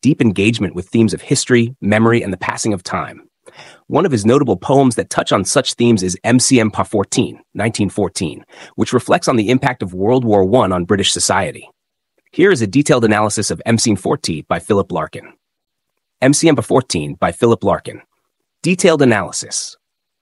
deep engagement with themes of history, memory, and the passing of time. One of his notable poems that touch on such themes is MCM Pa 14, 1914, which reflects on the impact of World War I on British society. Here is a detailed analysis of MCM 14 by Philip Larkin. MCM Pa 14 by Philip Larkin. Detailed analysis.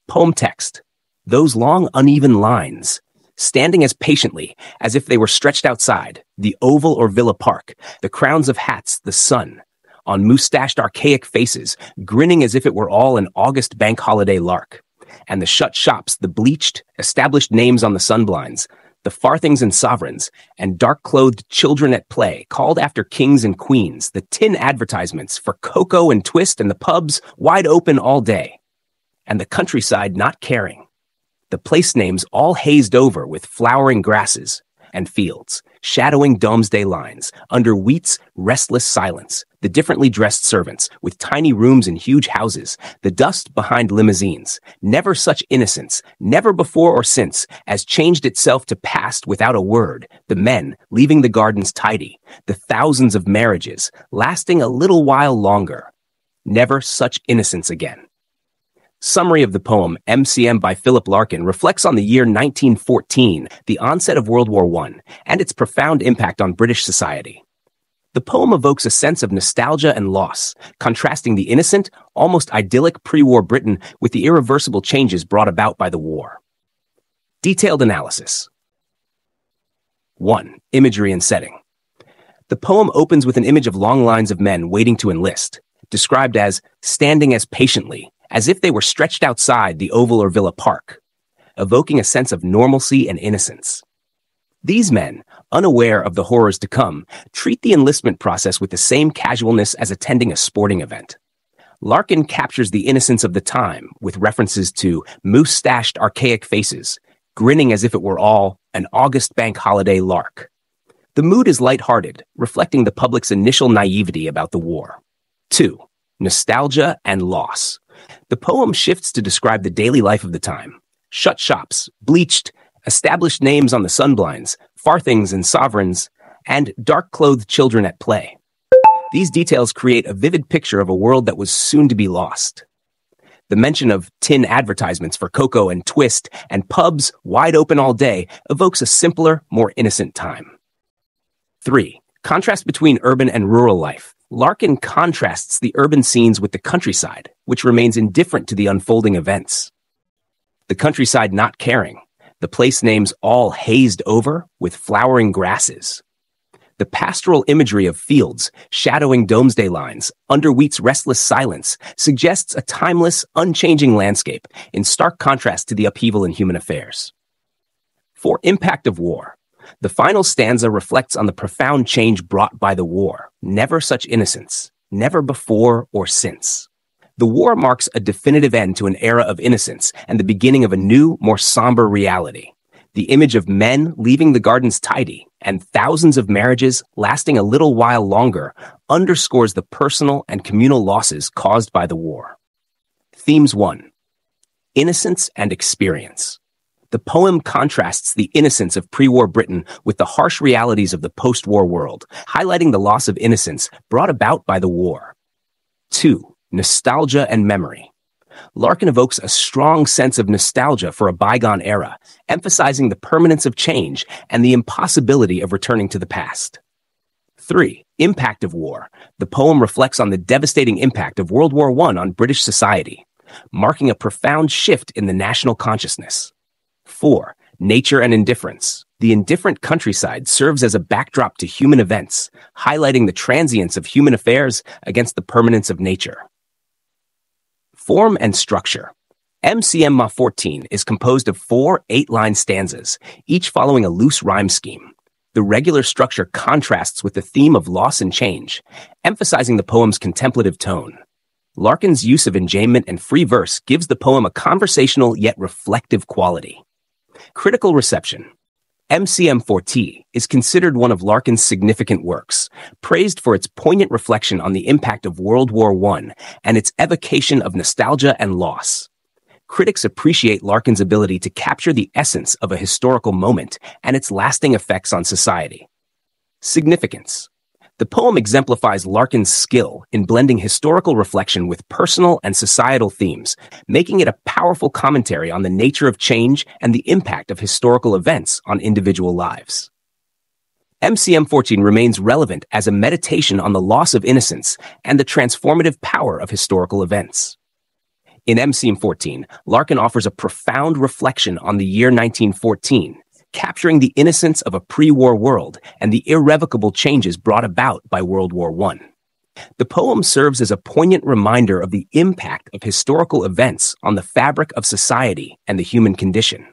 Poem text. Those long, uneven lines, standing as patiently as if they were stretched outside, the oval or villa park, the crowns of hats, the sun, on moustached archaic faces, grinning as if it were all an August bank holiday lark, and the shut shops, the bleached, established names on the sunblinds, the farthings and sovereigns, and dark-clothed children at play, called after kings and queens, the tin advertisements for cocoa and twist and the pubs wide open all day, and the countryside not caring, the place names all hazed over with flowering grasses and fields, shadowing Domesday lines, under wheat's restless silence, the differently dressed servants, with tiny rooms in huge houses, the dust behind limousines, never such innocence, never before or since, as changed itself to past without a word, the men leaving the gardens tidy, the thousands of marriages, lasting a little while longer, never such innocence again. Summary of the poem MCM by Philip Larkin reflects on the year 1914, the onset of World War I, and its profound impact on British society. The poem evokes a sense of nostalgia and loss, contrasting the innocent, almost idyllic pre-war Britain with the irreversible changes brought about by the war. Detailed analysis. 1. Imagery and setting. The poem opens with an image of long lines of men waiting to enlist, described as standing as patiently, as if they were stretched outside the oval or villa park, evoking a sense of normalcy and innocence. These men, unaware of the horrors to come, treat the enlistment process with the same casualness as attending a sporting event. Larkin captures the innocence of the time with references to moustached archaic faces, grinning as if it were all an August bank holiday lark. The mood is lighthearted, reflecting the public's initial naivety about the war. 2. Nostalgia and loss. The poem shifts to describe the daily life of the time. Shut shops, bleached, established names on the sunblinds, farthings and sovereigns, and dark-clothed children at play. These details create a vivid picture of a world that was soon to be lost. The mention of tin advertisements for cocoa and twist and pubs wide open all day evokes a simpler, more innocent time. 3. Contrast between urban and rural life. Larkin contrasts the urban scenes with the countryside, which remains indifferent to the unfolding events. The countryside not caring, the place names all hazed over with flowering grasses. The pastoral imagery of fields, shadowing Domesday lines, under wheat's restless silence, suggests a timeless, unchanging landscape, in stark contrast to the upheaval in human affairs. 4. Impact of war. The final stanza reflects on the profound change brought by the war. Never such innocence, never before or since. The war marks a definitive end to an era of innocence and the beginning of a new, more somber reality. The image of men leaving the gardens tidy and thousands of marriages lasting a little while longer underscores the personal and communal losses caused by the war. Themes 1. Innocence and experience. The poem contrasts the innocence of pre-war Britain with the harsh realities of the post-war world, highlighting the loss of innocence brought about by the war. 2. Nostalgia and memory. Larkin evokes a strong sense of nostalgia for a bygone era, emphasizing the permanence of change and the impossibility of returning to the past. 3. Impact of war. The poem reflects on the devastating impact of World War I on British society, marking a profound shift in the national consciousness. 4. Nature and indifference. The indifferent countryside serves as a backdrop to human events, highlighting the transience of human affairs against the permanence of nature. Form and structure. MCM Ma 14 is composed of 4 8-line stanzas, each following a loose rhyme scheme. The regular structure contrasts with the theme of loss and change, emphasizing the poem's contemplative tone. Larkin's use of enjambment and free verse gives the poem a conversational yet reflective quality. Critical reception. MCM 14 is considered one of Larkin's significant works, praised for its poignant reflection on the impact of World War I and its evocation of nostalgia and loss. Critics appreciate Larkin's ability to capture the essence of a historical moment and its lasting effects on society. Significance. The poem exemplifies Larkin's skill in blending historical reflection with personal and societal themes, making it a powerful commentary on the nature of change and the impact of historical events on individual lives. MCM 14 remains relevant as a meditation on the loss of innocence and the transformative power of historical events. In MCM 14, Larkin offers a profound reflection on the year 1914, capturing the innocence of a pre-war world and the irrevocable changes brought about by World War I. The poem serves as a poignant reminder of the impact of historical events on the fabric of society and the human condition.